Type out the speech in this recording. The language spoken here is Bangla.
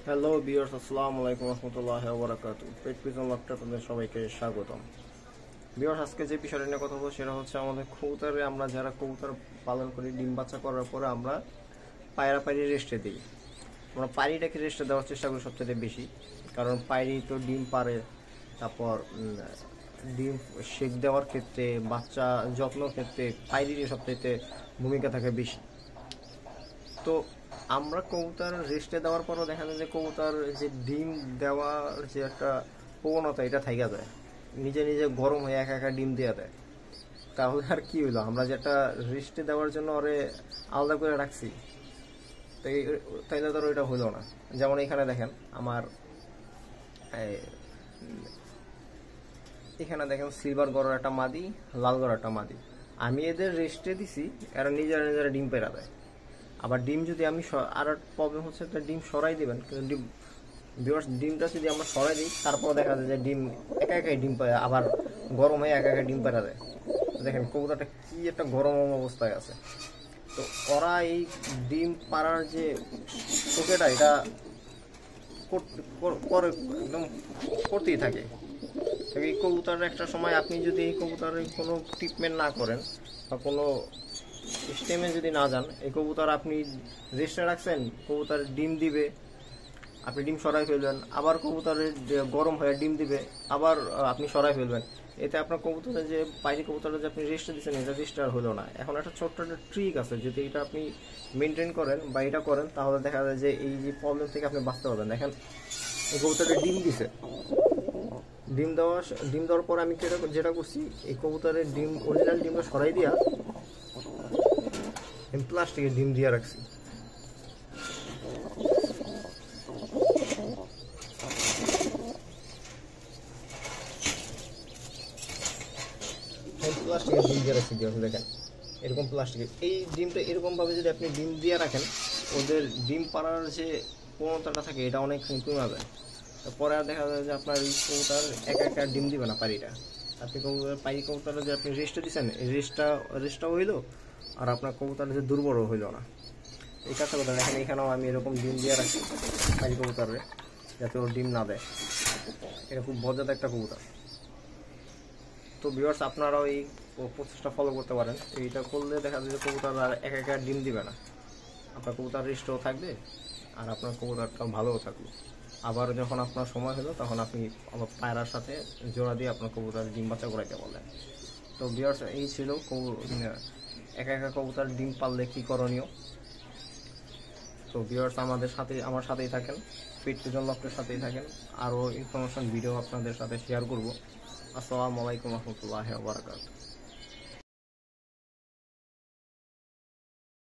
হ্যালো ভিউয়ার্স, আসসালামু আলাইকুম রহমতুল্লাহি ওয়া বারাকাতুহু। পেট পিজন লকটা আপনাদের সবাইকে স্বাগতম। ভিউয়ার্স, আজকে যে বিষয়টা নিয়ে কথা বলবো সেটা হচ্ছে আমাদের কবুতরে আমরা যারা কবুতর পালন করি, ডিম বাচ্চা করার পরে আমরা পায়রা রেস্টে দিই। আমরা পায়রিটাকে রেস্টে দেওয়ার চেষ্টা করি সবচেয়ে বেশি, কারণ পায়রি তো ডিম পারে। তারপর ডিম শেক দেওয়ার ক্ষেত্রে, বাচ্চা যত্নের ক্ষেত্রে পায়রির সবচেয়ে ভূমিকা থাকে বেশি। তো আমরা কবুতর রেস্টে দেওয়ার পরও দেখা যায় যে কবুতর যে ডিম দেওয়ার যে একটা প্রবণতা, এটা থাইকা যায়, নিজে নিজে গরম হয়ে একা একা ডিম দিয়ে দেয়। তাহলে আর কি হইলো, আমরা যেটা রেস্টে দেওয়ার জন্য ওরে আলাদা করে রাখছি, তাইলে ধরো এটা হইলো না। যেমন এখানে দেখেন আমার এখানে দেখেন সিলভার গড়ার একটা মাদি, লাল গড়ার একটা মাদি। আমি এদের রেস্টে দিছি, এরা নিজেরা নিজেরা ডিম পেড়া দেয়। আবার ডিম যদি আমি আর প্রবলেম হচ্ছে একটা ডিম সরাই দিবেন, কিন্তু ডিমটা যদি আমরা সরাই দিই তারপর দেখা যায় যে ডিম একা একাই ডিম পায়, আবার গরম হয়ে একা একা ডিম পেড়া দেয়। দেখেন কবুতরটা কি একটা গরম অবস্থায় আছে। তো ওরা এই ডিম পাড়ার যে শোকেটা, এটা করে একদম করতেই থাকে। এই কবুতরের একটা সময় আপনি যদি এই কবুতরের কোনো ট্রিটমেন্ট না করেন বা কোনো সিস্টেমে যদি না যান, এই কবুতর আপনি রেস্টে রাখছেন, কবুতর ডিম দিবে, আপনি ডিম সরাই ফেলবেন, আবার কবুতরের গরম হয়ে ডিম দিবে, আবার আপনি সরাই ফেলবেন। এতে আপনার কবুতরের যে পায়রি কবুতরের যে আপনি রেস্টে দিচ্ছেন, এটা রেস্ট আর হলো না। এখন একটা ছোট্ট একটা ট্রিক আছে, যদি এটা আপনি মেনটেন করেন বা এটা করেন, তাহলে দেখা যায় যে এই যে প্রবলেম থেকে আপনি বাঁচতে পারবেন। দেখেন এই কবুতরটা ডিম দিছে, ডিম দেওয়ার পর আমি যেটা করছি, এই কবুতরের ডিম অরিজিনাল ডিমটা সরাই দিয়া প্লাস্টিকের ডিম দিয়ে রাখছি। প্লাস্টিকের ডিম দিয়ে রাখছি দেখেন, এরকম প্লাস্টিকের এই ডিমটা এরকমভাবে যদি আপনি ডিম দিয়ে রাখেন, ওদের ডিম পাড়ার যে প্রবণতাটা থাকে এটা অনেকখানি কমে যায়। পরে আর দেখা যায় যে আপনার এই কবুতর একা একা ডিম দিবে না পায়রিটা। আপনি পায়রি কবুতরে যে আপনি রেস্টটা দিচ্ছেন, এই রেস্টটাও হইলো, আর আপনার কবুতরের যে দুর্বলও হইলো না। এই কাজটা কথা দেখেন, এখানেও আমি এরকম ডিম দিয়ে রাখি পায়রি কবুতরে, যাতে ওর ডিম না দেয়। এটা খুব মজাদার একটা কবুতর। তো ভিউয়ার্স, আপনারাও এই প্রসেসটা ফলো করতে পারেন। এইটা করলে দেখা যায় যে কবুতর আর একা একা ডিম দিবে না, আপনার কবুতর রেস্টও থাকবে, আর আপনার কবুতরটাও ভালোও থাকবে। আবার যখন আপনার সময় হলো, তখন আপনি আবার পায়রার সাথে জোড়া দিয়ে আপনার কবুতর ডিম বাচ্চা করাইতে বললেন। তো ভিউয়ার্স, এই ছিল একা একা কবুতর ডিম পাললে কী করণীয়। তো ভিউয়ার্স, আমার সাথেই থাকেন, পেট পিজন লকটার সাথেই থাকেন। আরও ইনফরমেশন ভিডিও আপনাদের সাথে শেয়ার করব। আসসালামু আলাইকুম রহমতুল্লাহি ওয়া বারাকাতুহু।